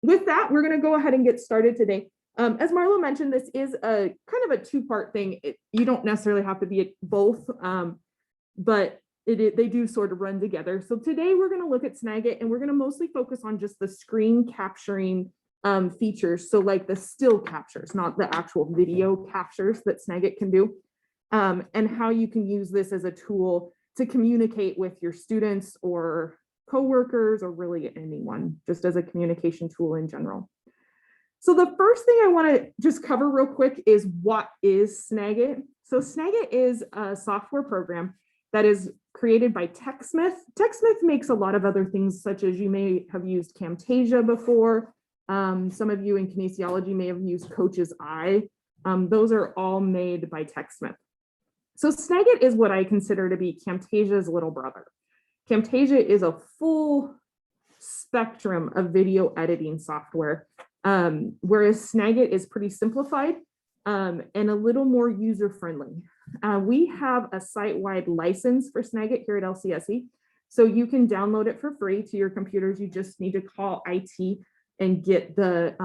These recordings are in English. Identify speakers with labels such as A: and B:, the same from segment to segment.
A: with that, we're going to go ahead and get started today. As Marlo mentioned, this is a kind of a two-part thing. You don't necessarily have to be at both, but they do sort of run together. So today we're going to look at Snagit, and we're going to mostly focus on just the screen capturing features. So like the still captures, not the actual video captures that Snagit can do, and how you can use this as a tool to communicate with your students or coworkers or really anyone, just as a communication tool in general. So the first thing I want to just cover real quick is what is Snagit. So Snagit is a software program that is created by TechSmith. TechSmith makes a lot of other things, such as you may have used Camtasia before. Some of you in kinesiology may have used Coach's Eye. Those are all made by TechSmith. So Snagit is what I consider to be Camtasia's little brother. Camtasia is a full spectrum of video editing software, whereas Snagit is pretty simplified and a little more user-friendly. We have a site-wide license for Snagit here at LCSE, so you can download it for free to your computers. You just need to call IT and get the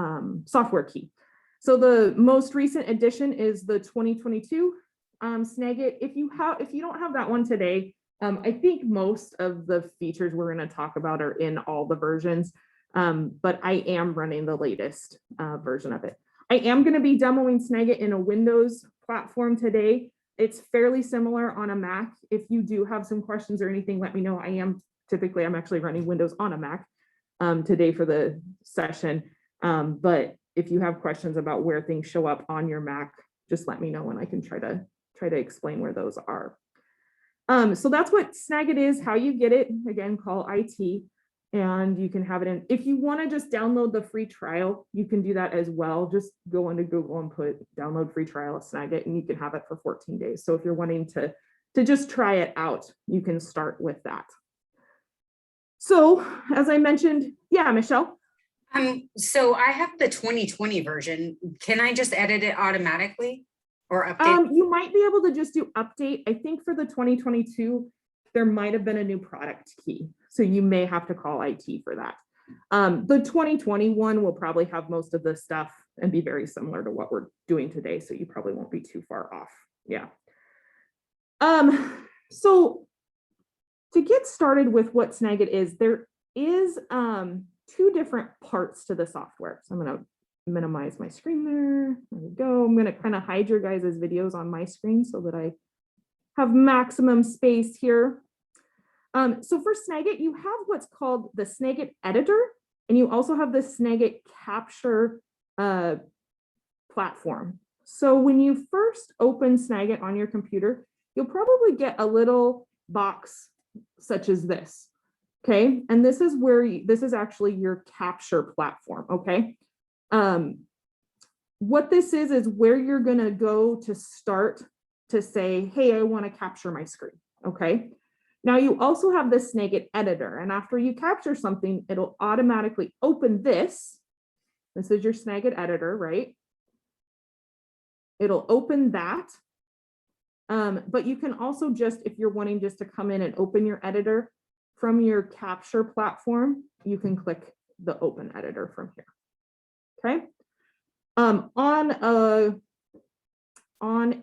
A: software key. So the most recent edition is the 2022 Snagit. If you don't have that one today, I think most of the features we're going to talk about are in all the versions, but I am running the latest version of it. I am going to be demoing Snagit in a Windows platform today. It's fairly similar on a Mac. If you do have some questions or anything, let me know. I'm actually running Windows on a Mac today for the session. But if you have questions about where things show up on your Mac, just let me know and I can try to explain where those are. So that's what Snagit is, how you get it. Again, call IT and you can have it in. If you want to just download the free trial, you can do that as well. Just go into Google and put download free trial of Snagit and you can have it for 14 days. So if you're wanting to just try it out, you can start with that. So as I mentioned, yeah, Michelle.
B: So I have the 2020 version. Can I just edit it automatically? Or update?
A: You might be able to just do update. I think for the 2022, there might have been a new product key. So you may have to call IT for that. The 2021 will probably have most of this stuff and be very similar to what we're doing today. So you probably won't be too far off. Yeah. So to get started with what Snagit is, there is two different parts to the software. So I'm going to minimize my screen there. There we go. I'm going to kind of hide your guys' videos on my screen so that I have maximum space here. So for Snagit, you have what's called the Snagit editor, and you also have the Snagit capture platform. So when you first open Snagit on your computer, you'll probably get a little box such as this. Okay, and this is where this is actually your capture platform. Okay. What this is where you're going to go to start to say, hey, I want to capture my screen. Okay. Now you also have the Snagit editor, and after you capture something, it'll automatically open this. This is your Snagit editor, right? It'll open that. But you can also just, if you're wanting just to come in and open your editor from your capture platform, you can click the open editor from here. Okay. On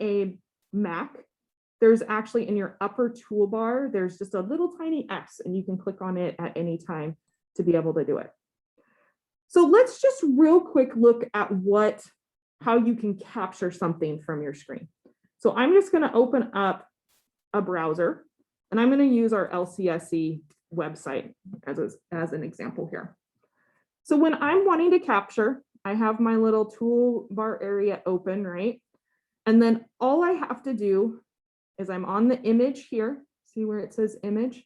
A: a Mac, there's actually in your upper toolbar, there's just a little tiny S and you can click on it at any time to be able to do it. So let's just real quick look at how you can capture something from your screen. So I'm just going to open up a browser and I'm going to use our LCSE website as an example here. So when I'm wanting to capture, I have my little toolbar area open, right? And then all I have to do is I'm on the image here, see where it says image,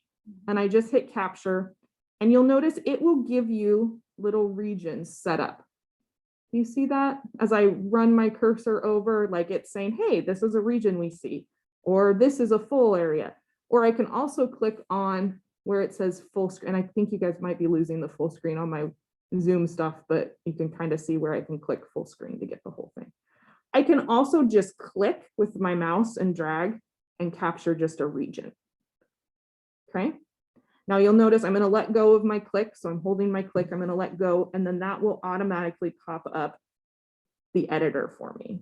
A: and I just hit capture, and you'll notice it will give you little regions set up. You see that? As I run my cursor over, like it's saying, hey, this is a region we see, or this is a full area. Or I can also click on where it says full screen. I think you guys might be losing the full screen on my Zoom stuff, but you can kind of see where I can click full screen to get the whole thing. I can also just click with my mouse and drag and capture just a region. Okay. Now you'll notice I'm going to let go of my click. So I'm holding my click, I'm going to let go, and then that will automatically pop up the editor for me.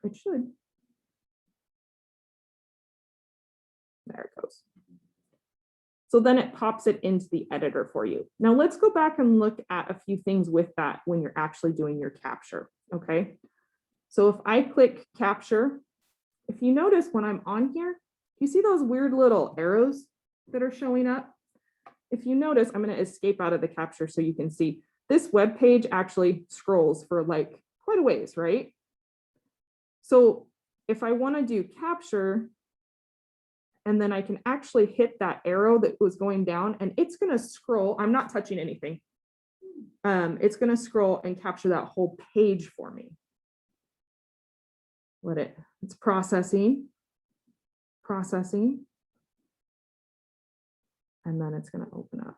A: It should. There it goes. So then it pops it into the editor for you. Now let's go back and look at a few things with that when you're actually doing your capture, okay? So if I click capture, if you notice when I'm on here, you see those weird little arrows that are showing up? If you notice, I'm going to escape out of the capture so you can see this web page actually scrolls for like quite a ways, right? So if I want to do capture, and then I can actually hit that arrow that was going down and it's going to scroll. I'm not touching anything. It's going to scroll and capture that whole page for me. It's processing, and then it's going to open up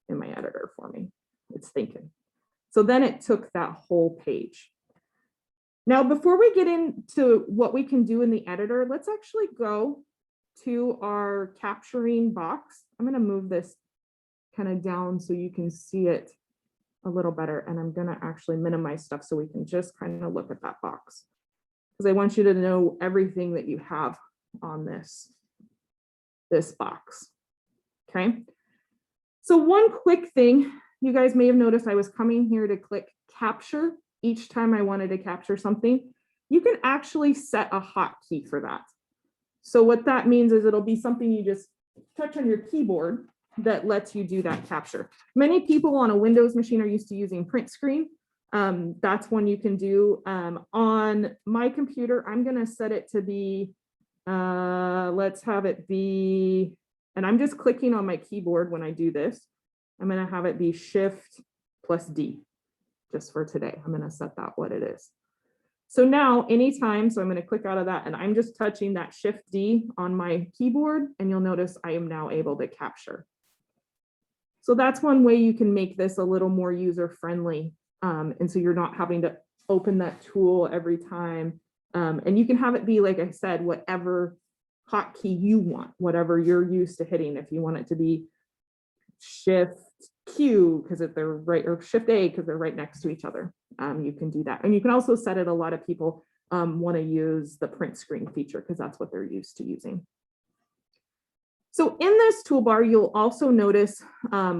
A: in my editor for me. It's thinking. So then it took that whole page. Now, before we get into what we can do in the editor, let's actually go to our capturing box. I'm going to move this kind of down so you can see it a little better. And I'm going to actually minimize stuff so we can just kind of look at that box, because I want you to know everything that you have on this box. Okay. So one quick thing, you guys may have noticed I was coming here to click capture each time I wanted to capture something. You can actually set a hotkey for that. So what that means is it'll be something you just touch on your keyboard that lets you do that capture. Many people on a Windows machine are used to using print screen. That's one you can do. On my computer, I'm going to set it to be, let's have it be, and I'm just clicking on my keyboard when I do this. I'm going to have it be Shift plus D. Just for today, I'm going to set that what it is. So now anytime, so I'm going to click out of that and I'm just touching that Shift D on my keyboard and you'll notice I am now able to capture. So that's one way you can make this a little more user friendly. And so you're not having to open that tool every time. And you can have it be, like I said, whatever hotkey you want, whatever you're used to hitting. If you want it to be Shift Q because they're right, or Shift A because they're right next to each other, you can do that. And you can also set it, a lot of people want to use the print screen feature because that's what they're used to using. So in this toolbar, you'll also notice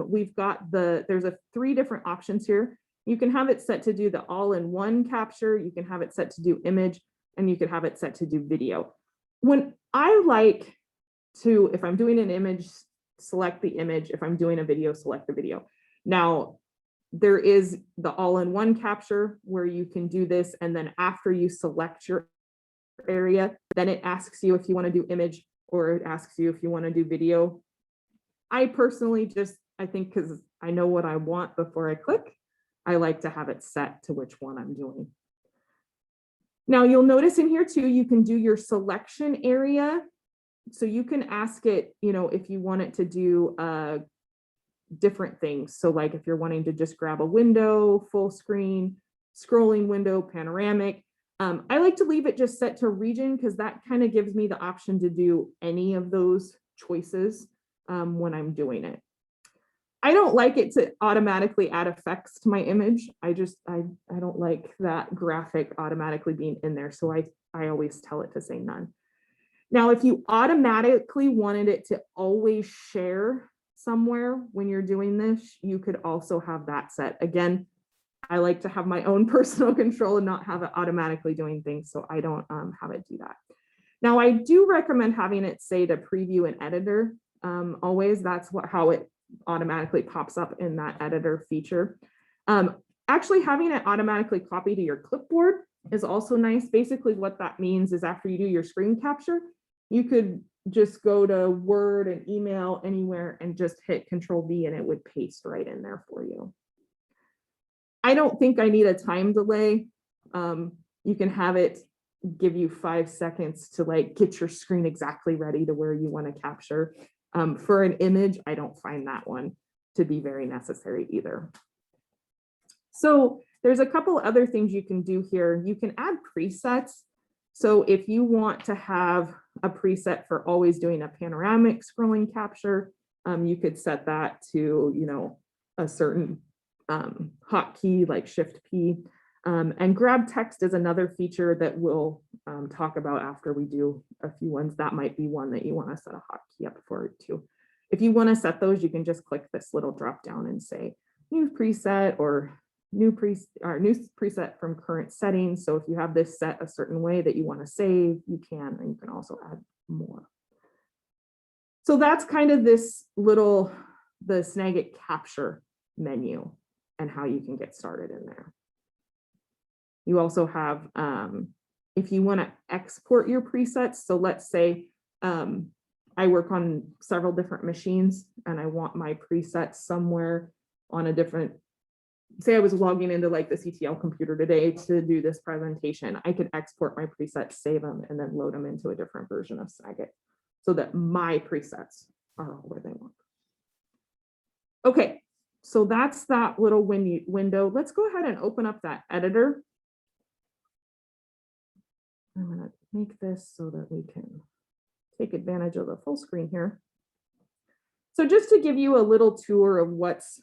A: we've got there's 3 different options here. You can have it set to do the all-in-one capture, you can have it set to do image, and you can have it set to do video. When I like to, if I'm doing an image, select the image. If I'm doing a video, select the video. Now, there is the all-in-one capture where you can do this, and then after you select your area, then it asks you if you want to do image or it asks you if you want to do video. I personally I think because I know what I want before I click, I like to have it set to which one I'm doing. Now you'll notice in here too, you can do your selection area. So you can ask it, if you want it to do different things. So like if you're wanting to just grab a window, full screen, scrolling window, panoramic. I like to leave it just set to region because that kind of gives me the option to do any of those choices when I'm doing it. I don't like it to automatically add effects to my image. I don't like that graphic automatically being in there. So I always tell it to say none. Now, if you automatically wanted it to always share somewhere when you're doing this, you could also have that set. Again, I like to have my own personal control and not have it automatically doing things, so I don't have it do that. Now, I do recommend having it say to preview an editor. Always, that's how it automatically pops up in that editor feature. Actually, having it automatically copy to your clipboard is also nice. Basically, what that means is after you do your screen capture, you could just go to Word and email anywhere and just hit Control-V and it would paste right in there for you. I don't think I need a time delay. You can have it give you 5 seconds to get your screen exactly ready to where you want to capture. For an image, I don't find that one to be very necessary either. So there's a couple other things you can do here. You can add presets. So if you want to have a preset for always doing a panoramic scrolling capture. You could set that to, you know, a certain hotkey like Shift P. And grab text is another feature that we'll talk about after we do a few ones. That might be one that you want to set a hotkey up for too. If you want to set those, you can just click this little drop down and say new preset or new preset from current settings. So if you have this set a certain way that you want to save, you can, and you can also add more. So that's kind of this little, the Snagit capture menu and how you can get started in there. You also have, if you want to export your presets, so let's say I work on several different machines and I want my presets somewhere on a different, say I was logging into like the CTL computer today to do this presentation, I could export my presets, save them, and then load them into a different version of Snagit so that my presets are all where they want. Okay, so that's that little window. Let's go ahead and open up that editor. I'm going to make this so that we can take advantage of the full screen here. So just to give you a little tour of what's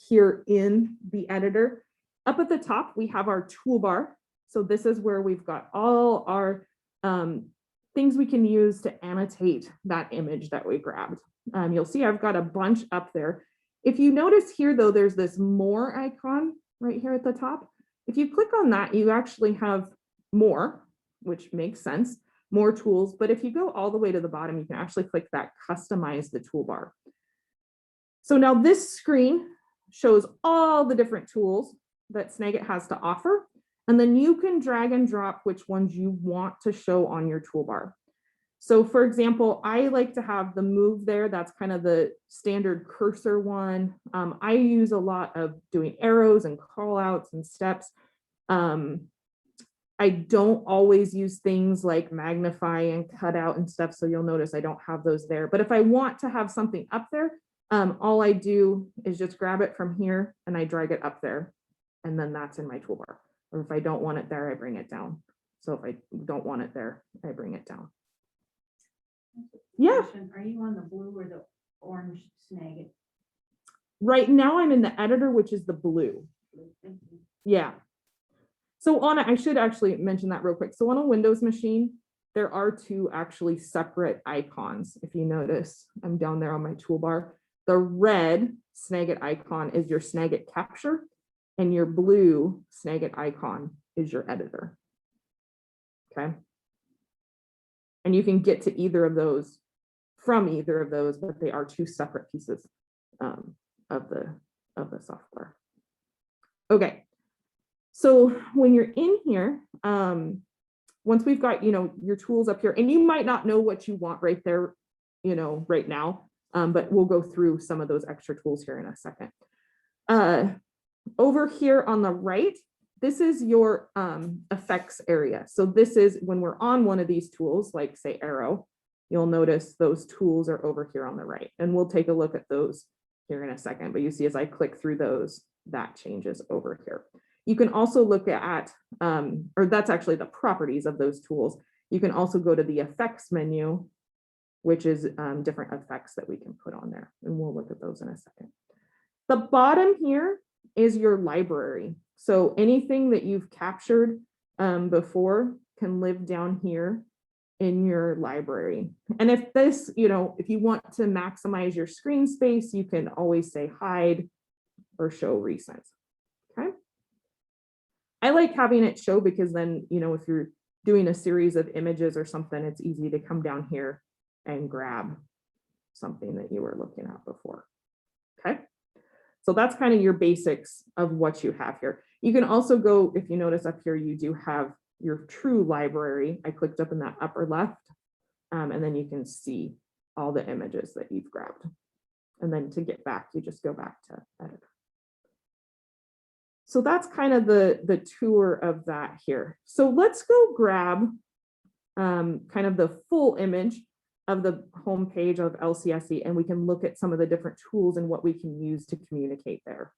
A: here in the editor, up at the top, we have our toolbar. So this is where we've got all our things we can use to annotate that image that we grabbed. You'll see I've got a bunch up there. If you notice here, though, there's this more icon right here at the top. If you click on that, you actually have more, which makes sense, more tools. But if you go all the way to the bottom, you can actually click that customize the toolbar. So now this screen shows all the different tools that Snagit has to offer. And then you can drag and drop which ones you want to show on your toolbar. So for example, I like to have the move there. That's kind of the standard cursor one. I use a lot of doing arrows and call outs and steps. I don't always use things like magnify and cut out and stuff. So you'll notice I don't have those there. But if I want to have something up there, all I do is just grab it from here and I drag it up there. And then that's in my toolbar. Or if I don't want it there, I bring it down. So if I don't want it there, I bring it down. Yeah.
C: Are you on the blue or the orange Snagit?
A: Right now I'm in the editor, which is the blue. Yeah. So I should actually mention that real quick. So on a Windows machine, there are two actually separate icons. If you notice, I'm down there on my toolbar. The red Snagit icon is your Snagit capture, and your blue Snagit icon is your editor. Okay. And you can get to either of those from either of those, but they are two separate pieces of the software. Okay. So when you're in here, once we've got, your tools up here, and you might not know what you want right there, right now, but we'll go through some of those extra tools here in a second. Over here on the right, this is your effects area. So this is when we're on one of these tools, like say arrow, you'll notice those tools are over here on the right. And we'll take a look at those here in a second. But you see, as I click through those, that changes over here. You can also look at, or that's actually the properties of those tools. You can also go to the effects menu, which is different effects that we can put on there. And we'll look at those in a second. The bottom here is your library. So anything that you've captured before can live down here in your library. And if this, if you want to maximize your screen space, you can always say hide or show recent. Okay. I like having it show because then, if you're doing a series of images or something, it's easy to come down here and grab something that you were looking at before. Okay. So that's kind of your basics of what you have here. You can also go, if you notice up here, you do have your true library. I clicked up in that upper left, and then you can see all the images that you've grabbed. And then to get back, you just go back to editor. So that's kind of the tour of that here. So let's go grab kind of the full image of the home page of LCSC, and we can look at some of the different tools and what we can use to communicate there.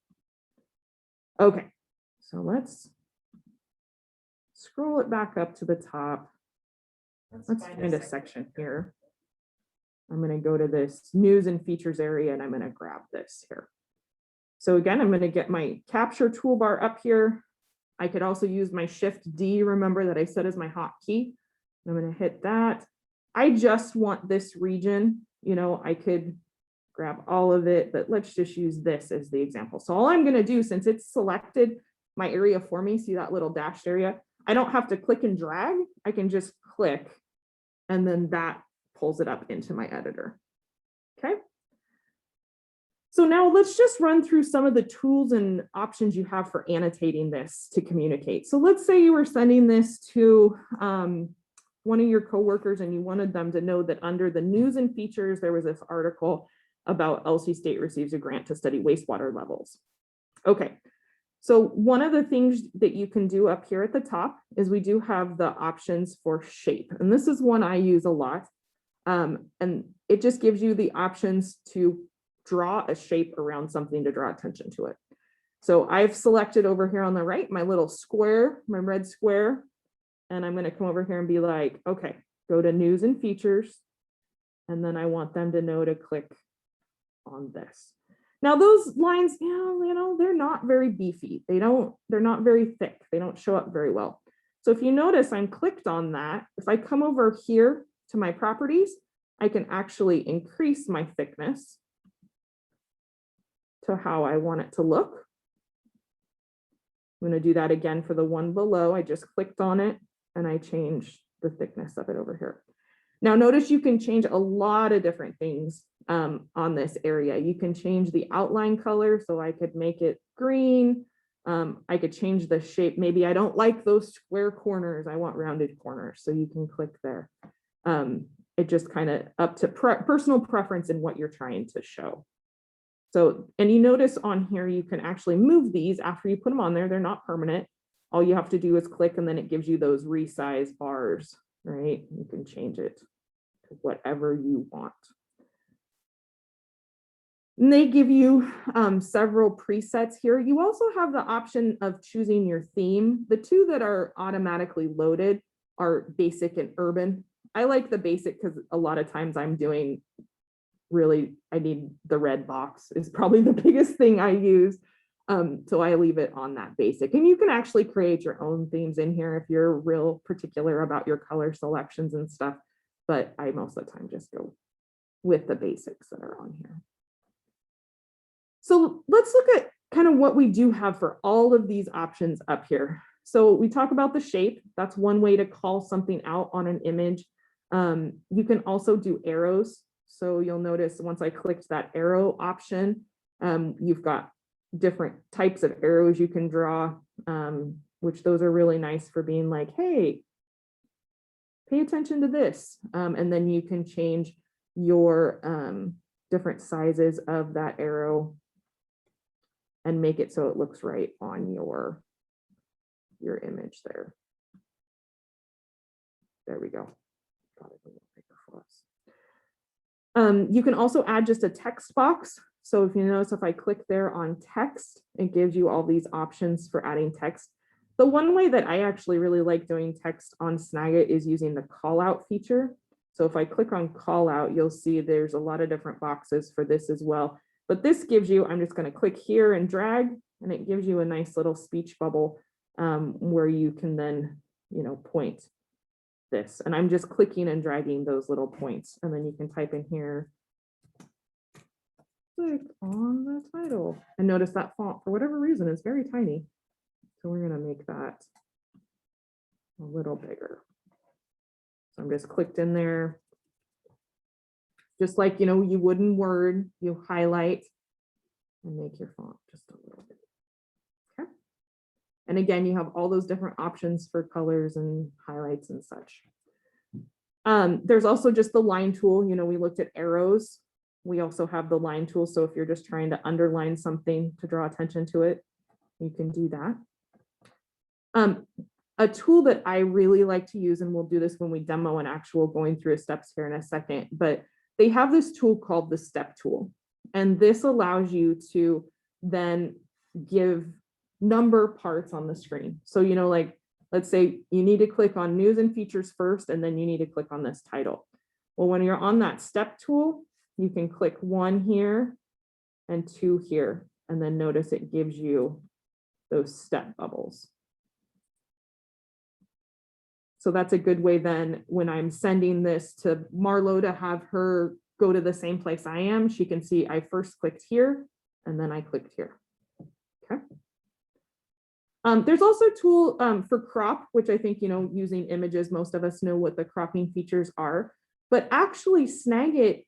A: Okay, so let's scroll it back up to the top. let's find a section here. I'm going to go to this news and features area and I'm going to grab this here. So again, I'm going to get my capture toolbar up here. I could also use my Shift D, remember that I said is my hotkey. I'm going to hit that. I just want this region, you know, I could grab all of it, but let's just use this as the example. So all I'm going to do, since it's selected my area for me, see that little dashed area, I don't have to click and drag. I can just click and then that pulls it up into my editor. Okay. So now let's just run through some of the tools and options you have for annotating this to communicate. So let's say you were sending this to one of your coworkers and you wanted them to know that under the news and features, there was this article about LC State receives a grant to study wastewater levels. Okay, so one of the things that you can do up here at the top is we do have the options for shape. And this is one I use a lot. And it just gives you the options to draw a shape around something to draw attention to it. So I've selected over here on the right, my little square, my red square, and I'm going to come over here and be like, okay, go to news and features. And then I want them to know to click on this. Now those lines, you know, they're not very beefy. They're not very thick. They don't show up very well. So if you notice, I'm clicked on that. If I come over here to my properties, I can actually increase my thickness to how I want it to look. I'm going to do that again for the one below. I just clicked on it and I changed the thickness of it over here. Now notice you can change a lot of different things on this area. You can change the outline color, so I could make it green. I could change the shape. Maybe I don't like those square corners. I want rounded corners, so you can click there. It just kind of up to personal preference in what you're trying to show. So, and you notice on here, you can actually move these after you put them on there. They're not permanent. All you have to do is click and then it gives you those resize bars, right? You can change it to whatever you want. And they give you several presets here. You also have the option of choosing your theme. The two that are automatically loaded are basic and urban. I like the basic because a lot of times I'm doing I need the red box is probably the biggest thing I use. So I leave it on that basic. And you can actually create your own themes in here if you're real particular about your color selections and stuff. But I most of the time just go with the basics that are on here. So let's look at kind of what we do have for all of these options up here. So we talk about the shape. That's one way to call something out on an image. You can also do arrows. So you'll notice once I clicked that arrow option, you've got different types of arrows you can draw, which those are really nice for being like, hey, pay attention to this. And then you can change your different sizes of that arrow and make it so it looks right on your image there. There we go. Got it a little bigger for us. You can also add just a text box. So if you notice, if I click there on text, it gives you all these options for adding text. The one way that I actually really like doing text on Snagit is using the call out feature. So if I click on call out, you'll see there's a lot of different boxes for this as well. But this gives you, I'm just going to click here and drag, and it gives you a nice little speech bubble where you can then, point this. And I'm just clicking and dragging those little points. And then you can type in here, click on the title. And notice that font, for whatever reason, is very tiny. So we're going to make that a little bigger. So I'm just clicked in there. Just like, you would in Word, you highlight and make your font just a little bit. Okay. And again, you have all those different options for colors and highlights and such. There's also just the line tool. We looked at arrows. We also have the line tool. So if you're just trying to underline something to draw attention to it, you can do that. A tool that I really like to use, and we'll do this when we demo an actual going through steps here in a second, but they have this tool called the step tool. And this allows you to then give number parts on the screen. So, like let's say you need to click on news and features first, and then you need to click on this title. Well, when you're on that step tool, you can click 1 here and 2 here, and then notice it gives you those step bubbles. So that's a good way then when I'm sending this to Marlo to have her go to the same place I am, she can see I first clicked here and then I clicked here. Okay. There's also a tool for crop, which I think, using images, most of us know what the cropping features are, but actually Snagit,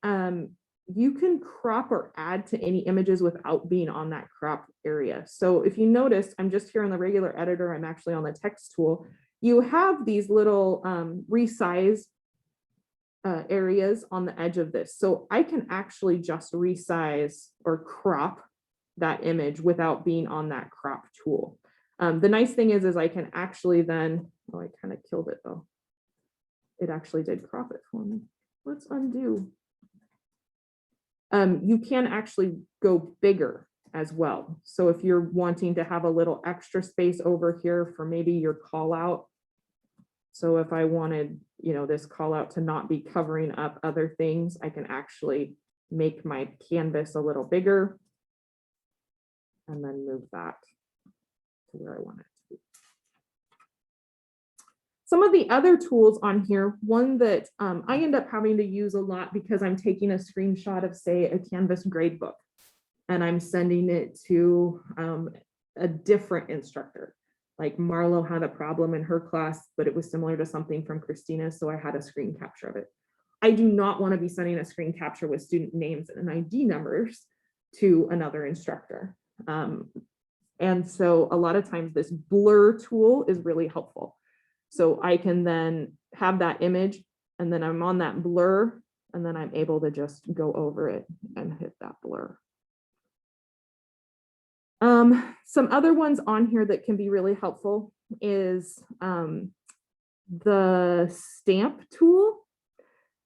A: you can crop or add to any images without being on that crop area. So if you notice, I'm just here on the regular editor, I'm actually on the text tool. You have these little resize areas on the edge of this. So I can actually just resize or crop that image without being on that crop tool. The nice thing is I can actually then, oh, I kind of killed it though. It actually did crop it for me. Let's undo. You can actually go bigger as well. So if you're wanting to have a little extra space over here for maybe your call out. So if I wanted, this call out to not be covering up other things, I can actually make my canvas a little bigger and then move that to where I want it to be. Some of the other tools on here, one that I end up having to use a lot because I'm taking a screenshot of, say, a Canvas gradebook, and I'm sending it to a different instructor. Like Marlo had a problem in her class, but it was similar to something from Christina, so I had a screen capture of it. I do not want to be sending a screen capture with student names and ID numbers to another instructor. And so a lot of times this blur tool is really helpful. So I can then have that image and then I'm on that blur and then I'm able to just go over it and hit that blur. Some other ones on here that can be really helpful is the stamp tool.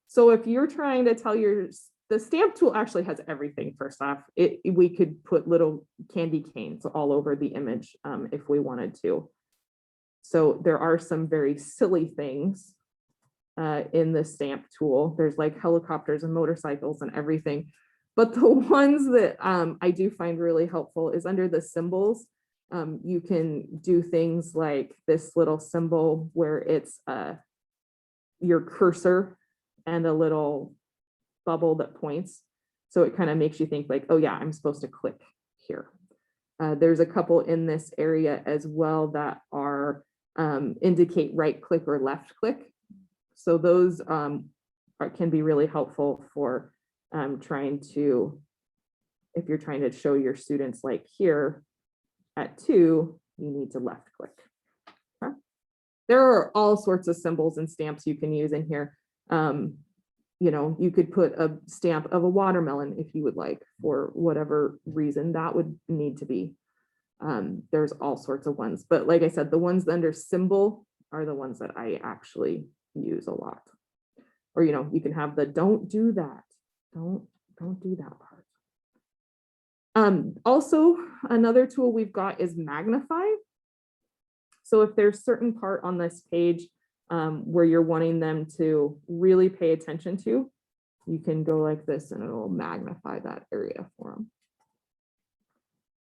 A: So if you're trying to tell the stamp tool actually has everything. First off, we could put little candy canes all over the image if we wanted to. So there are some very silly things in the stamp tool. There's like helicopters and motorcycles and everything. But the ones that I do find really helpful is under the symbols. You can do things like this little symbol where it's your cursor and a little bubble that points. So it kind of makes you think like, oh yeah, I'm supposed to click here. There's a couple in this area as well that are indicate right click or left click. So those can be really helpful for if you're trying to show your students like here at 2, you need to left click. Okay. There are all sorts of symbols and stamps you can use in here. You could put a stamp of a watermelon if you would like, for whatever reason that would need to be. There's all sorts of ones, but like I said, the ones under symbol are the ones that I actually use a lot. Or, you can have the don't do that. Don't do that part. Also, another tool we've got is magnify. So if there's certain part on this page where you're wanting them to really pay attention to, you can go like this and it'll magnify that area for them.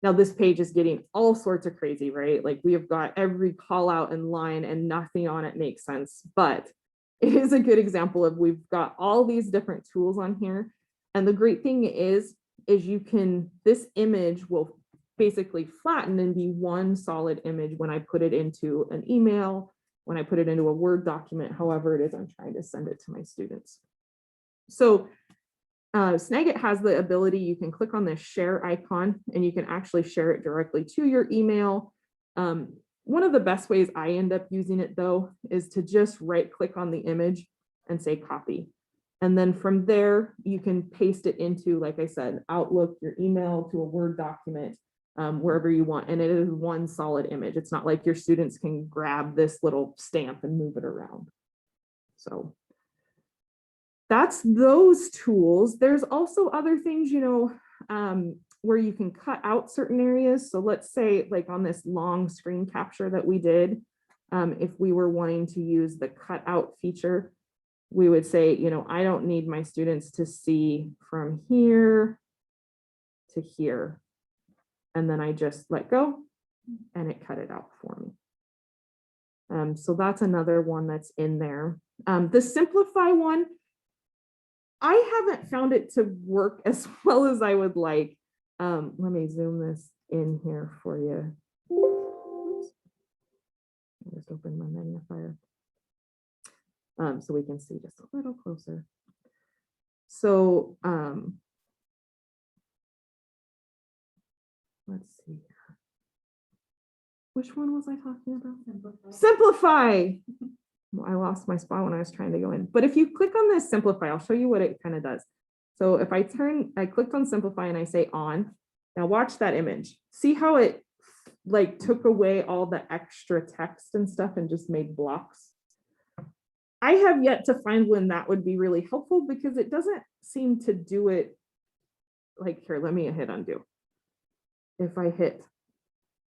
A: Now this page is getting all sorts of crazy, right? Like we have got every call out in line and nothing on it makes sense, but it is a good example of we've got all these different tools on here. And the great thing is this image will basically flatten and be one solid image when I put it into an email, when I put it into a Word document, however it is I'm trying to send it to my students. So Snagit has the ability, you can click on this share icon and you can actually share it directly to your email. One of the best ways I end up using it though, is to just right click on the image and say copy. And then from there, you can paste it into, like I said, Outlook, your email, to a Word document, wherever you want. And it is one solid image. It's not like your students can grab this little stamp and move it around. So that's those tools. There's also other things, where you can cut out certain areas. So let's say like on this long screen capture that we did, if we were wanting to use the cutout feature, we would say, I don't need my students to see from here to here. And then I just let go and it cut it out for me. So that's another one that's in there. The simplify one, I haven't found it to work as well as I would like. Let me zoom this in here for you. Oops. I just opened my magnifier. So we can see just a little closer. So let's see here. Which one was I talking about? Simplify. Well, I lost my spot when I was trying to go in. But if you click on this simplify, I'll show you what it kind of does. So if I clicked on simplify and I say on, now watch that image. See how it like took away all the extra text and stuff and just made blocks. I have yet to find when that would be really helpful because it doesn't seem to do it like here. Let me hit undo. If I hit,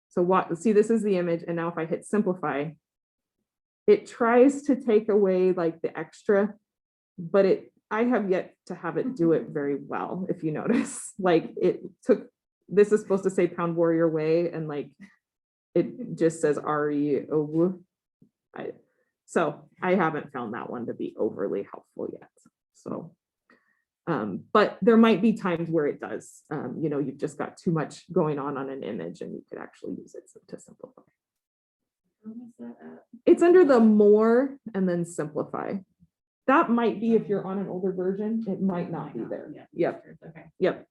A: so what, see, this is the image. And now if I hit simplify, it tries to take away like the extra, but I have yet to have it do it very well. If you notice, like it took, this is supposed to say Pound Warrior Way, and like it just says REO. So I haven't found that one to be overly helpful yet. So, but there might be times where it does. You've just got too much going on an image, and you could actually use it to simplify. It's under the more and then simplify. That might be if you're on an older version, it might not be there. Yep.
C: Okay.
A: Yep.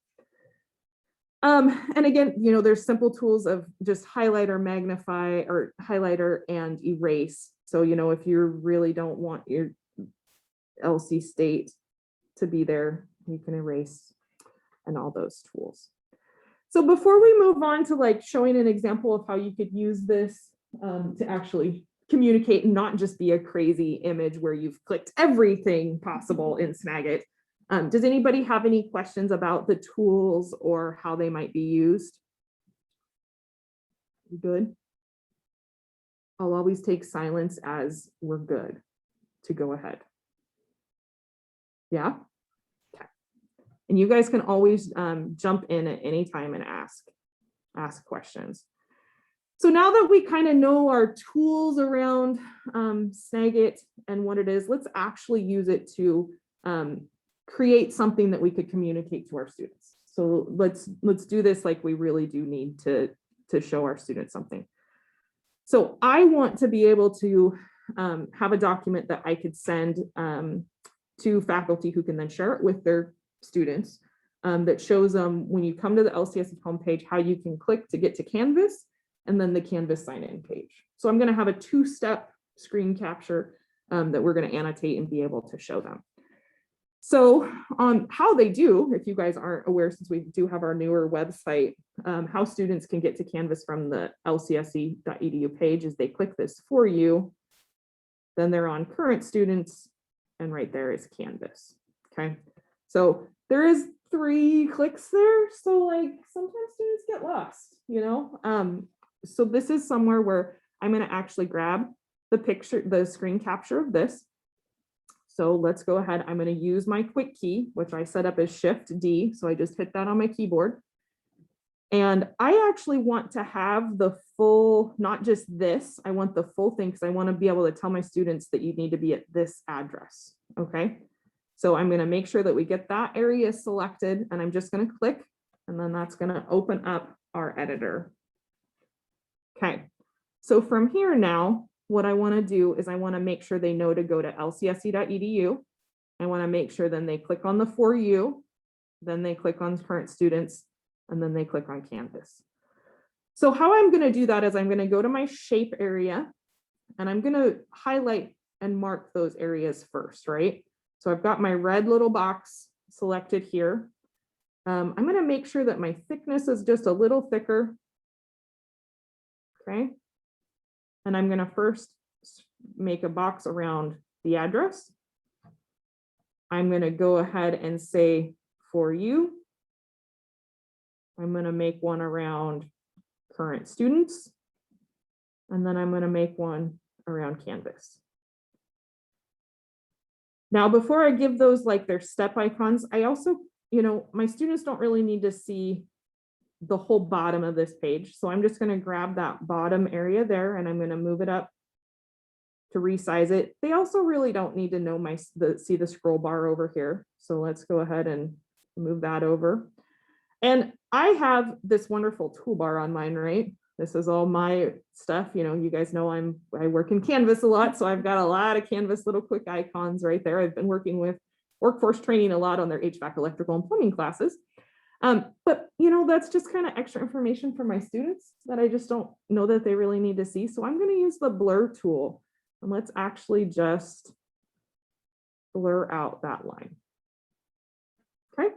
A: And again, there's simple tools of just highlight or magnify or highlighter and erase. So, if you really don't want your LC state to be there, you can erase and all those tools. So before we move on to like showing an example of how you could use this to actually communicate and not just be a crazy image where you've clicked everything possible in Snagit. Does anybody have any questions about the tools or how they might be used? You good? I'll always take silence as we're good to go ahead. Yeah? Okay. And you guys can always jump in at any time and ask questions. So now that we kind of know our tools around Snagit and what it is, let's actually use it to create something that we could communicate to our students. So let's do this like we really do need to show our students something. So I want to be able to have a document that I could send to faculty who can then share it with their students that shows them when you come to the LCSE homepage how you can click to get to Canvas and then the Canvas sign-in page. So I'm going to have a two-step screen capture that we're going to annotate and be able to show them. So on how they do, if you guys aren't aware, since we do have our newer website, how students can get to Canvas from the lcse.edu page is they click this for you, then they're on current students, and right there is Canvas. Okay, so there is 3 clicks there. So like sometimes students get lost, so this is somewhere where I'm going to actually grab the picture, the screen capture of this. So let's go ahead. I'm going to use my quick key, which I set up as Shift D. So I just hit that on my keyboard. And I actually want to have the full, not just this, I want the full thing because I want to be able to tell my students that you need to be at this address. Okay. So I'm going to make sure that we get that area selected, and I'm just going to click, and then that's going to open up our editor. Okay. So from here now, what I want to do is I want to make sure they know to go to lcse.edu. I want to make sure then they click on the For You, then they click on current students, and then they click on Canvas. So how I'm going to do that is I'm going to go to my shape area, and I'm going to highlight and mark those areas first, right? So I've got my red little box selected here. I'm going to make sure that my thickness is just a little thicker. Okay. And I'm going to first make a box around the address. I'm going to go ahead and say For You. I'm going to make one around current students. And then I'm going to make one around Canvas. Now, before I give those like their step icons, I also, my students don't really need to see the whole bottom of this page. So I'm just going to grab that bottom area there and I'm going to move it up to resize it. They also really don't need to know see the scroll bar over here. So let's go ahead and move that over. And I have this wonderful toolbar on mine, right? This is all my stuff. You guys know I work in Canvas a lot, so I've got a lot of Canvas little quick icons right there. I've been working with workforce training a lot on their HVAC, electrical, and plumbing classes. But that's just kind of extra information for my students that I just don't know that they really need to see. So I'm going to use the blur tool, and let's actually just blur out that line. Okay.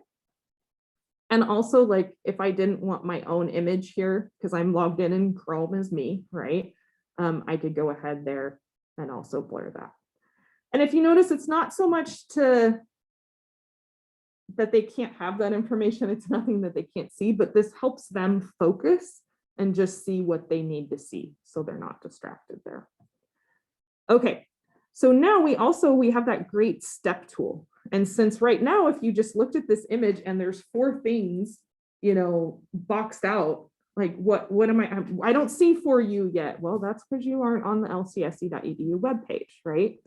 A: And also, like, if I didn't want my own image here, because I'm logged in Chrome as me, right? I could go ahead there and also blur that. And if you notice, it's not so much that they can't have that information. It's nothing that they can't see, but this helps them focus and just see what they need to see, so they're not distracted there. Okay, so now we have that great step tool. And since right now, if you just looked at this image and there's 4 things, boxed out, like what am I don't see for you yet. Well, that's because you aren't on the lcsc.edu webpage, right?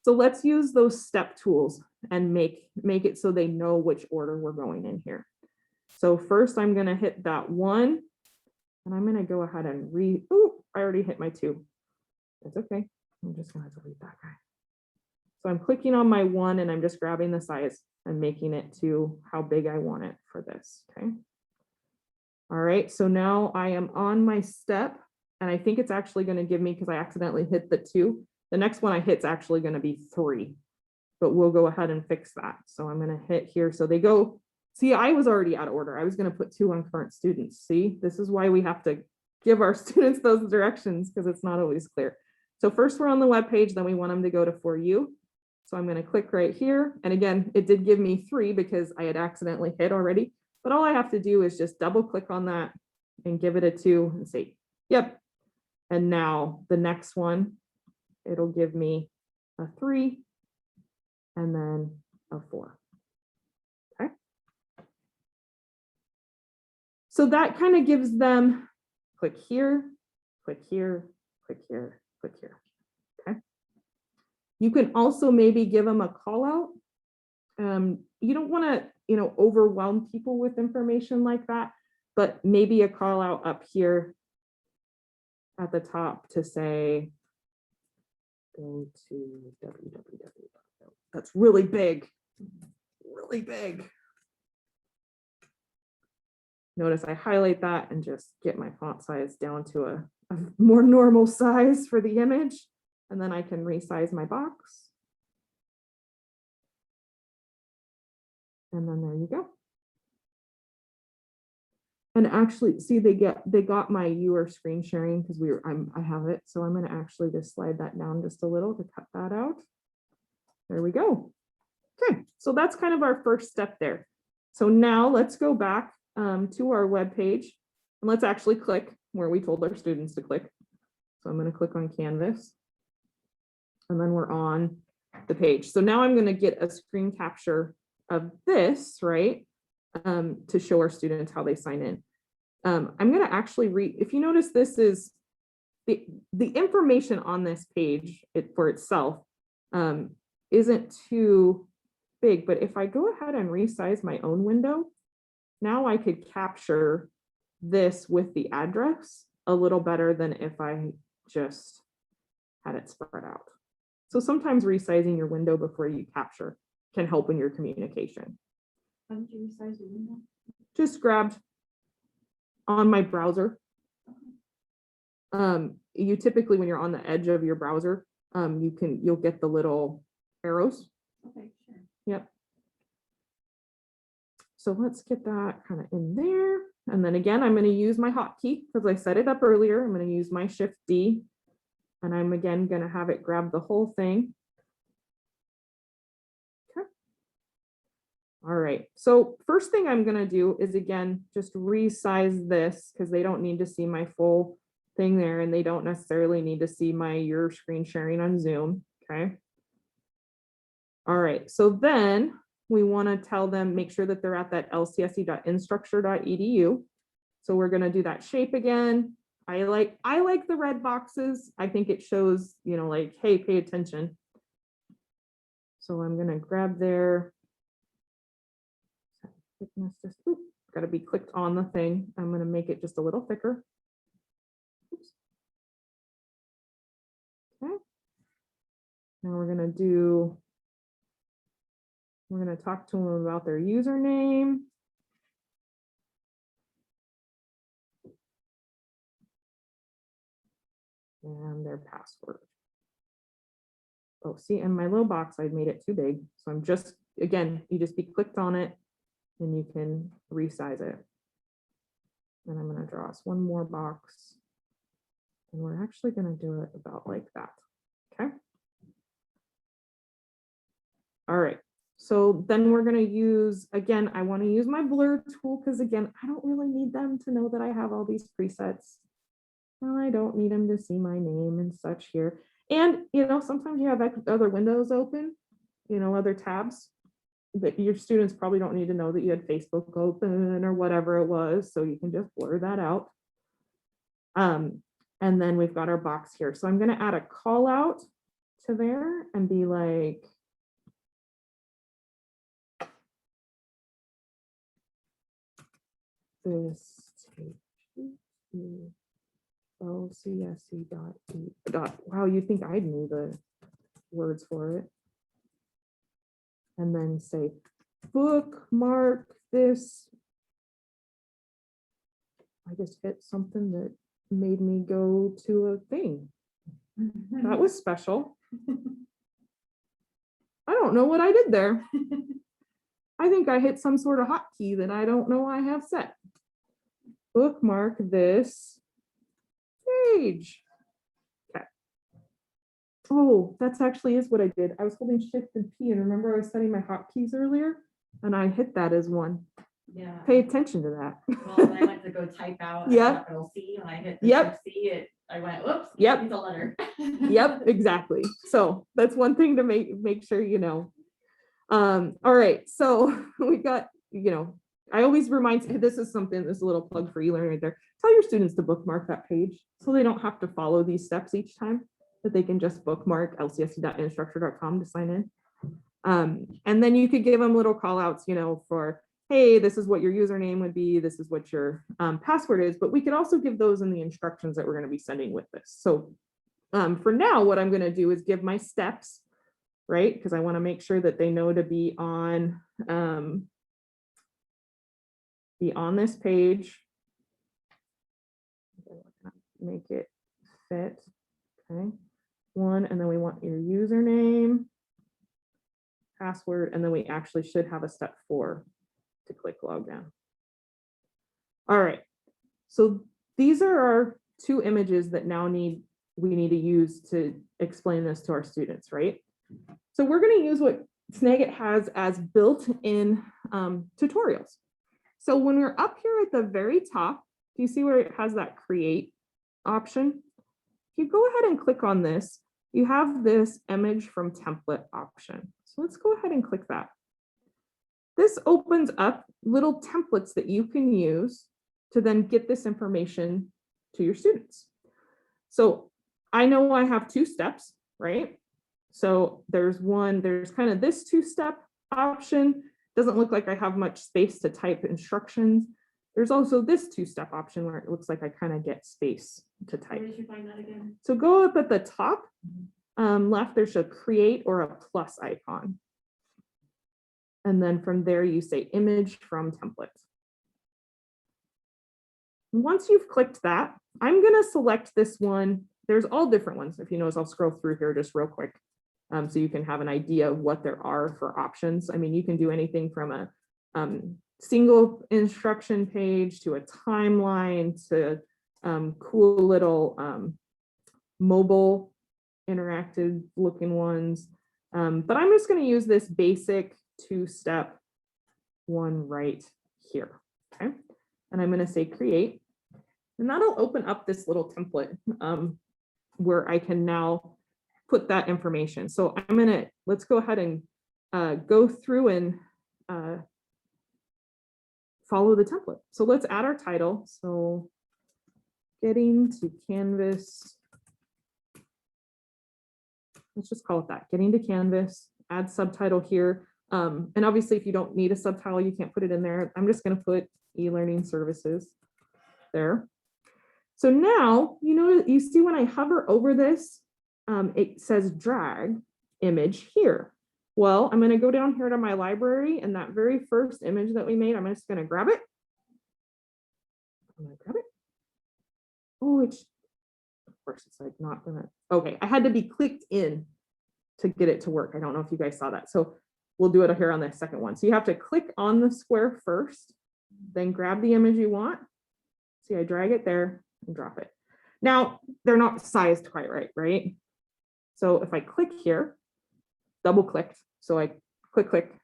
A: So let's use those step tools and make it so they know which order we're going in here. So first I'm going to hit that 1 and I'm going to go ahead and I already hit my 2. That's okay. I'm just going to delete that guy. So I'm clicking on my 1 and I'm just grabbing the size and making it to how big I want it for this. Okay. All right. So now I am on my step and I think it's actually going to give me, because I accidentally hit the 2. The next one I hit is actually going to be 3, but we'll go ahead and fix that. So I'm going to hit here. So they go, see, I was already out of order. I was going to put 2 on current students. See, this is why we have to give our students those directions, because it's not always clear. So first we're on the web page, then we want them to go to For You. So I'm going to click right here. And again, it did give me 3 because I had accidentally hit already, but all I have to do is just double click on that and give it a 2 and say, yep. And now the next one, it'll give me a 3 and then a 4. Okay. So that kind of gives them click here, click here, click here, click here. Okay. You can also maybe give them a call out. You don't want to, overwhelm people with information like that, but maybe a call out up here at the top to say, go to www. That's really big, really big. Notice I highlight that and just get my font size down to a more normal size for the image. And then I can resize my box. And then there you go. And actually, see, they got my you are screen sharing because I have it. So I'm going to actually just slide that down just a little to cut that out. There we go. Okay, so that's kind of our first step there. So now let's go back to our web page and let's actually click where we told our students to click. So I'm going to click on Canvas and then we're on the page. So now I'm going to get a screen capture of this, right? To show our students how they sign in. I'm going to actually read, if you notice, this is the information on this page for itself isn't too big, but if I go ahead and resize my own window, now I could capture this with the address a little better than if I just had it spread out. So sometimes resizing your window before you capture can help in your communication.
C: How did you resize the window?
A: Just grabbed on my browser. You typically, when you're on the edge of your browser, you'll get the little arrows.
C: Okay, sure.
A: Yep. So let's get that kind of in there. And then again, I'm going to use my hotkey because I set it up earlier. I'm going to use my Shift D. And I'm again going to have it grab the whole thing. Okay. All right. So first thing I'm going to do is again, just resize this because they don't need to see my full thing there, and they don't necessarily need to see your screen sharing on Zoom, okay? All right, so then we want to tell them, make sure that they're at that lcse.instructure.edu. So we're going to do that shape again. I like the red boxes. I think it shows, like, hey, pay attention. So I'm going to grab their thickness, just got to be clicked on the thing. I'm going to make it just a little thicker. Oops. Okay. Now we're going to talk to them about their username. And their password. Oh, see, in my little box, I made it too big. So I'm just, again, you just be clicked on it and you can resize it. And I'm going to draw us one more box. And we're actually going to do it about like that. Okay. All right. So then we're going to use, again, I want to use my blur tool because, again, I don't really need them to know that I have all these presets. Well, I don't need them to see my name and such here. And, sometimes you have other windows open, other tabs that your students probably don't need to know that you had Facebook open or whatever it was. So you can just blur that out. And then we've got our box here. So I'm going to add a call out to there and be like, this lcse.e. Wow, you think I knew the words for it. And then say bookmark this. I just hit something that made me go to a thing. That was special. I don't know what I did there. I think I hit some sort of hotkey that I don't know I have set. Bookmark this page. Okay. Oh, that's actually is what I did. I was holding Shift and P, and remember I was setting my hotkeys earlier, and I hit that as one.
C: Yeah.
A: Pay attention to that.
C: Well, when I went to go type out a
A: Yep.
C: capital C, when I hit the
A: Yep.
C: C, I went, whoops.
A: Yep.
C: It's a letter.
A: Yep, exactly. So that's one thing to make sure you know. All right, so we got, I always remind, this is a little plug for e-learning right there. Tell your students to bookmark that page so they don't have to follow these steps each time, that they can just bookmark lcse.instructure.com to sign in. And then you could give them little call outs, for, hey, this is what your username would be, this is what your password is, but we could also give those in the instructions that we're going to be sending with this. So for now, what I'm going to do is give my steps, right? Because I want to make sure that they know to be on this page. Make it fit. Okay. One, and then we want your username, password, and then we actually should have a step 4 to click log down. All right. So these are our 2 images that now we need to use to explain this to our students, right? So we're going to use what Snagit has as built-in tutorials. So when we're up here at the very top, do you see where it has that create option? If you go ahead and click on this, you have this image from template option. So let's go ahead and click that. This opens up little templates that you can use to then get this information to your students. So I know I have 2 steps, right? So there's kind of this 2-step option. Doesn't look like I have much space to type instructions. There's also this 2-step option where it looks like I kind of get space to type.
C: Where did you find that again?
A: So go up at the top left, there's a create or a plus icon. And then from there, you say image from template. Once you've clicked that, I'm going to select this one. There's all different ones. If you notice, I'll scroll through here just real quick so you can have an idea of what there are for options. I mean, you can do anything from a single instruction page to a timeline to cool little mobile interactive looking ones. But I'm just going to use this basic 2-step one right here. Okay. And I'm going to say create. And that'll open up this little template where I can now put that information. So let's go ahead and go through and follow the template. So let's add our title. So getting to Canvas. Let's just call it that, getting to Canvas, add subtitle here. And obviously if you don't need a subtitle, you can't put it in there. I'm just gonna put e-learning services there. So now, you see when I hover over this, it says drag image here. Well, I'm gonna go down here to my library and that very first image that we made, I'm just gonna grab it. I'm gonna grab it. Oh, of course it's like not gonna, okay, I had to be clicked in to get it to work. I don't know if you guys saw that. So we'll do it here on the second one. So you have to click on the square first, then grab the image you want. See, I drag it there and drop it. Now, they're not sized quite right, right? So if I click here, double clicked, so I click.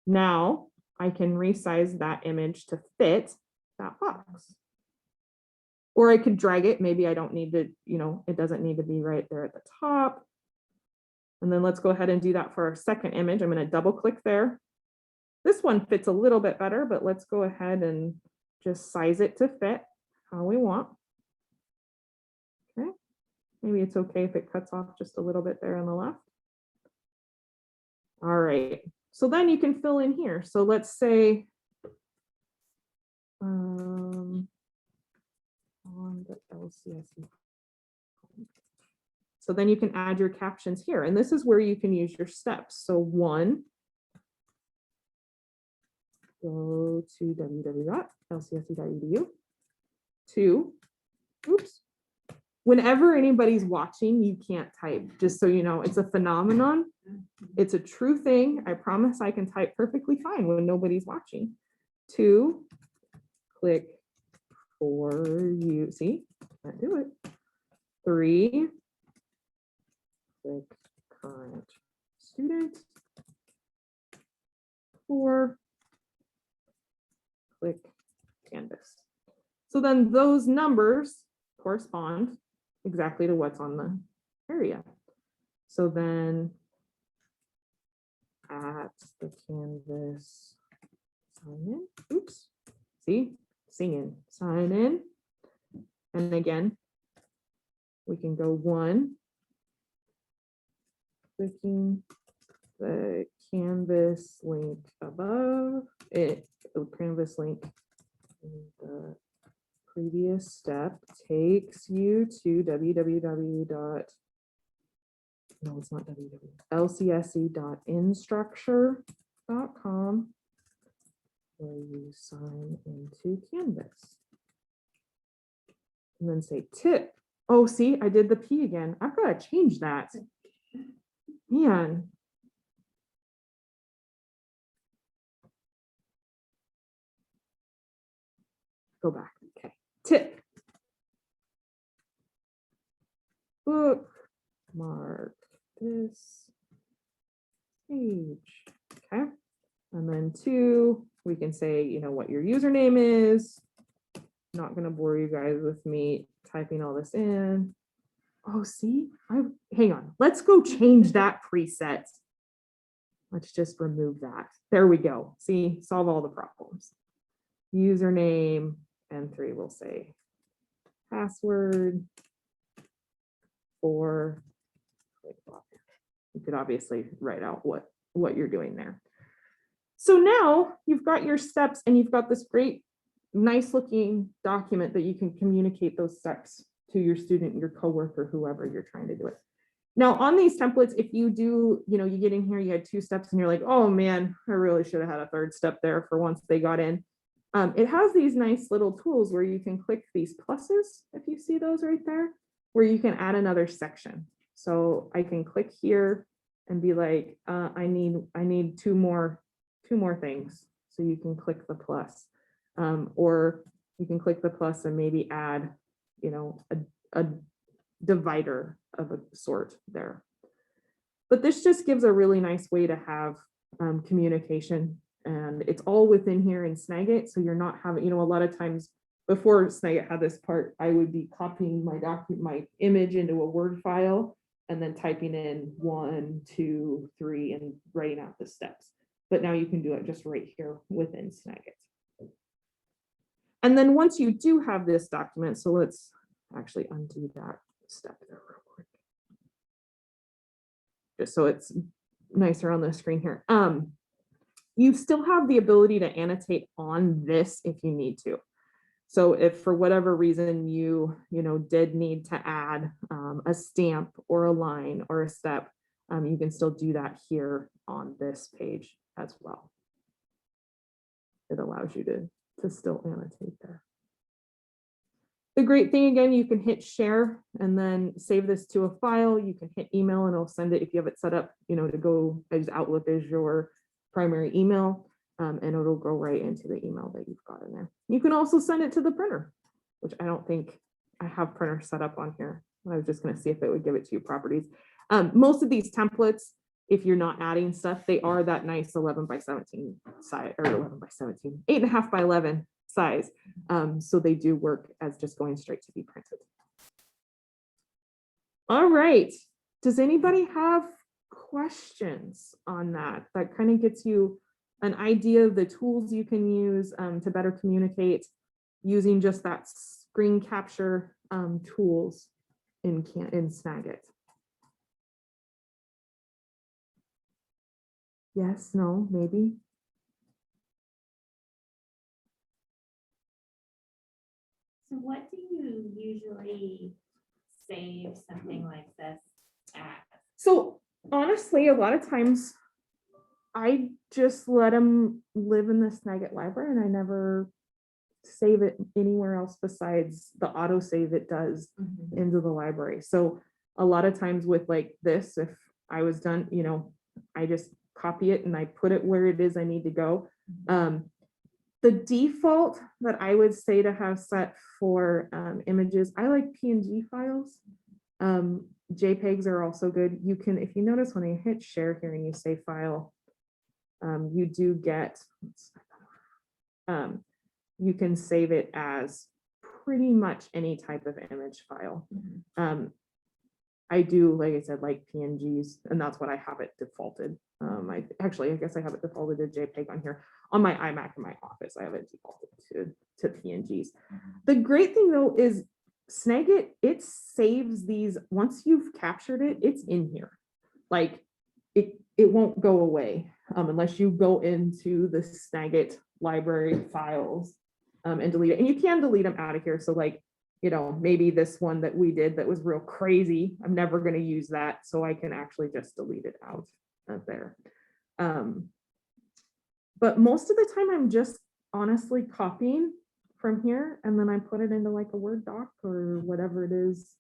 A: Now I can resize that image to fit that box. Or I could drag it. Maybe I don't need to, it doesn't need to be right there at the top. And then let's go ahead and do that for our second image. I'm going to double click there. This one fits a little bit better, but let's go ahead and just size it to fit how we want. Okay. Maybe it's okay if it cuts off just a little bit there on the left. All right. So then you can fill in here. So let's say on the LCSE. So then you can add your captions here. And this is where you can use your steps. So 1, go to www.lcse.edu. 2, oops. Whenever anybody's watching, you can't type, just so you know, it's a phenomenon. It's a true thing. I promise I can type perfectly fine when nobody's watching. 2, click for you. See, can't do it. 3, click current student. 4, click Canvas. So then those numbers correspond exactly to what's on the area. So then at the Canvas sign in, oops, see, singing, sign in. And again, we can go 1, clicking the Canvas link above it, the Canvas link in the previous step takes you to lcse.instructure.com where you sign into Canvas. And then say tip. Oh, see, I did the P again. I've got to change that. Man. Go back. Okay. Tip. Bookmark this page. Okay. And then 2, we can say, what your username is. Not going to bore you guys with me typing all this in. Oh, see, hang on. Let's go change that preset. Let's just remove that. There we go. See, solve all the problems. Username, and 3 will say password for click block. You could obviously write out what you're doing there. So now you've got your steps and you've got this great, nice looking document that you can communicate those steps to your student, your coworker, whoever you're trying to do it. Now on these templates, if you do, you get in here, you had 2 steps and you're like, oh man, I really should have had a 3rd step there for once they got in. It has these nice little tools where you can click these pluses, if you see those right there, where you can add another section. So I can click here and be like, I need two more things. So you can click the plus, or you can click the plus and maybe add, a divider of a sort there. But this just gives a really nice way to have communication, and it's all within here in Snagit. So you're not having, a lot of times before Snagit had this part, I would be copying my image into a Word file and then typing in 1, 2, 3 and writing out the steps. But now you can do it just right here within Snagit. And then once you do have this document, so let's actually undo that step there real quick. Just so it's nicer on the screen here. You still have the ability to annotate on this if you need to. So if for whatever reason you did need to add a stamp or a line or a step, you can still do that here on this page as well. It allows you to still annotate there. The great thing, again, you can hit share and then save this to a file. You can hit email and it'll send it if you have it set up, to go as Outlook as your primary email, and it'll go right into the email that you've got in there. You can also send it to the printer, which I don't think I have printer set up on here. I was just going to see if it would give it to you properties. Most of these templates, if you're not adding stuff, they are that nice 11 by 17 size, or 11 by 17, 8.5 by 11 size. So they do work as just going straight to be printed. All right. Does anybody have questions on that? That kind of gets you an idea of the tools you can use to better communicate using just that screen capture tools in Snagit. Yes, no, maybe.
C: So what do you usually save something like this at?
A: So honestly, a lot of times I just let them live in the Snagit library and I never save it anywhere else besides the autosave it does into the library. So a lot of times with like this, if I was done, I just copy it and I put it where it is I need to go. The default that I would say to have set for images, I like PNG files. JPEGs are also good. You can, if you notice when I hit share here and you say file, you do get, you can save it as pretty much any type of image file. I do, like I said, like PNGs, and that's what I have it defaulted. I guess I have it defaulted to JPEG on here. On my iMac in my office, I have it defaulted to PNGs. The great thing though is Snagit, it saves these, once you've captured it, it's in here. Like it won't go away unless you go into the Snagit library files and delete it. And you can delete them out of here. So like, maybe this one that we did that was real crazy, I'm never going to use that. So I can actually just delete it out of there. But most of the time I'm just honestly copying from here and then I put it into like a Word doc or whatever it is.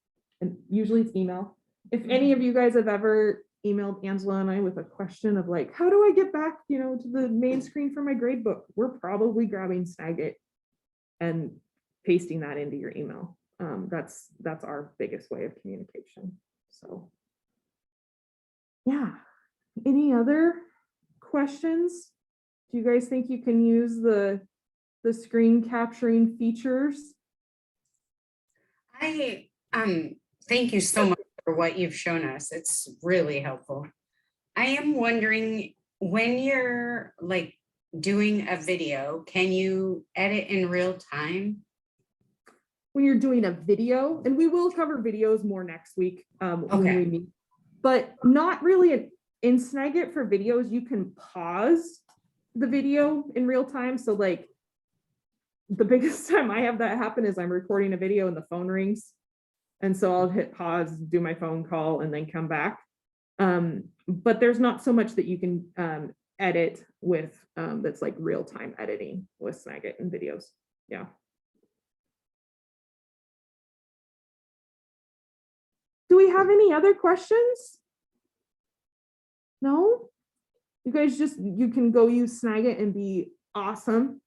A: And usually it's email. If any of you guys have ever emailed Angela and I with a question of like, how do I get back, to the main screen for my grade book? We're probably grabbing Snagit and pasting that into your email. That's our biggest way of communication. So yeah. Any other questions? Do you guys think you can use the screen capturing features?
B: I thank you so much for what you've shown us. It's really helpful. I am wondering, when you're like doing a video, can you edit in real time?
A: When you're doing a video, and we will cover videos more next week when we meet, but not really in Snagit for videos. You can pause the video in real time. So like the biggest time I have that happen is I'm recording a video and the phone rings. And so I'll hit pause, do my phone call, and then come back. But there's not so much that you can edit with that's like real-time editing with Snagit and videos. Yeah. Do we have any other questions? No? You guys you can go use Snagit and be awesome.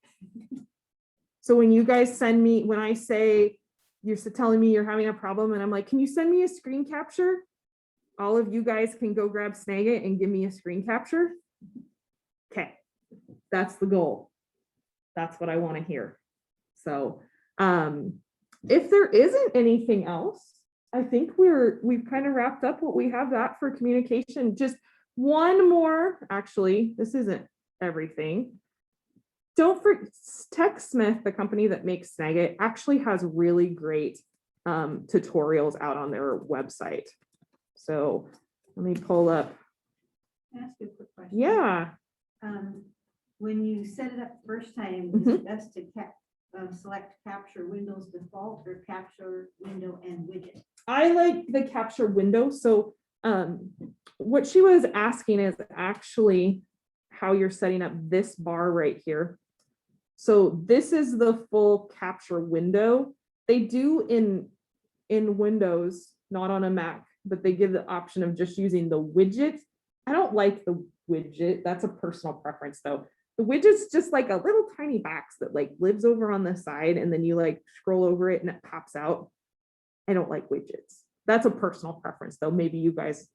A: So when you guys send me, when I say, you're telling me you're having a problem and I'm like, can you send me a screen capture? All of you guys can go grab Snagit and give me a screen capture. Okay, that's the goal. That's what I want to hear. So If there isn't anything else, I think we've kind of wrapped up what we have that for communication. Just one more, actually, this isn't everything. Don't forget, TechSmith, the company that makes Snagit, actually has really great tutorials out on their website. So let me pull up.
D: Can I ask you a quick question?
A: Yeah.
D: When you set it up the first time, is
A: Mhm.
D: it best to select capture Windows default or capture window and widget?
A: I like the capture window. So what she was asking is actually how you're setting up this bar right here. So this is the full capture window. They do in Windows, not on a Mac, but they give the option of just using the widget. I don't like the widget. That's a personal preference though. The widget's just like a little tiny box that like lives over on the side, and then you like scroll over it and it pops out. I don't like widgets. That's a personal preference though. Maybe you guys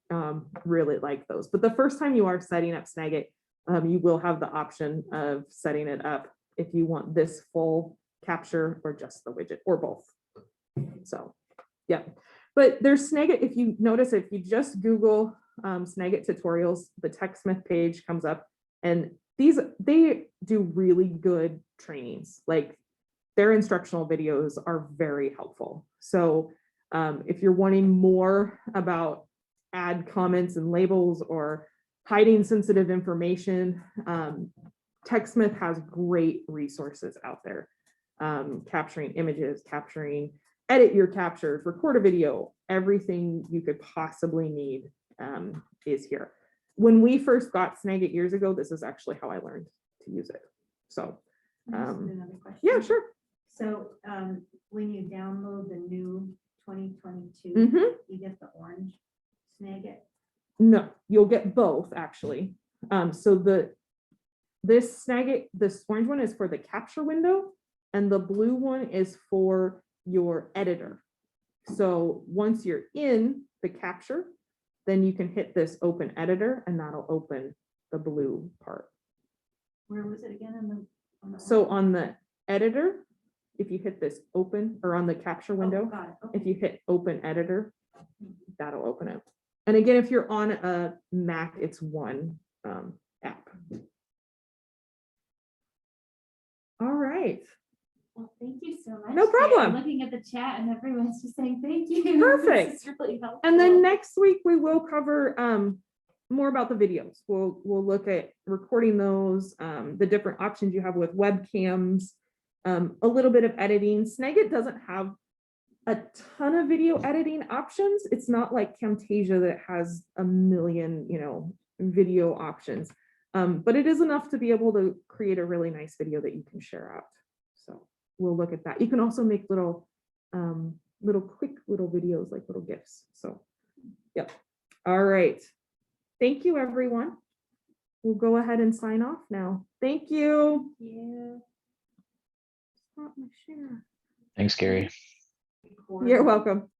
A: really like those. But the first time you are setting up Snagit, you will have the option of setting it up if you want this full capture or just the widget or both. So, yeah. But there's Snagit, if you notice, if you just Google Snagit tutorials, the TechSmith page comes up, and they do really good trainings. Like their instructional videos are very helpful. So if you're wanting more about add comments and labels or hiding sensitive information, TechSmith has great resources out there. Capturing images, edit your captures, record a video, everything you could possibly need is here. When we first got Snagit years ago, this is actually how I learned to use it. So
D: Can I ask you another question?
A: yeah, sure.
D: So when you download the new 2022,
A: Mhm.
D: you get the orange Snagit.
A: No, you'll get both actually. So this Snagit, this orange one is for the capture window, and the blue one is for your editor. So once you're in the capture, then you can hit this open editor, and that'll open the blue part.
D: Where was it again? On the
A: So
D: orange?
A: on the editor, if you hit this open, or on the capture
D: Oh,
A: window,
D: got it.
A: if
D: Okay.
A: you hit open editor, that'll open it. And again, if you're on a Mac, it's one app. All right,
C: Well, thank you so much.
A: No
C: Carrie. I'm
A: problem.
C: looking at the chat and everyone's just saying thank you.
A: Perfect.
C: This is really helpful.
A: and then next week we will cover more about the videos. We'll look at recording those, the different options you have with webcams, a little bit of editing. Snagit doesn't have a ton of video editing options. It's not like Camtasia that has a million, video options. But it is enough to be able to create a really nice video that you can share out. So we'll look at that. You can also make little quick little videos, like little GIFs. So, yep. All right. Thank you, everyone. We'll go ahead and sign off now. Thank you.
C: Yeah.
A: Stop my share.
E: Thanks, Gary.
A: You're welcome.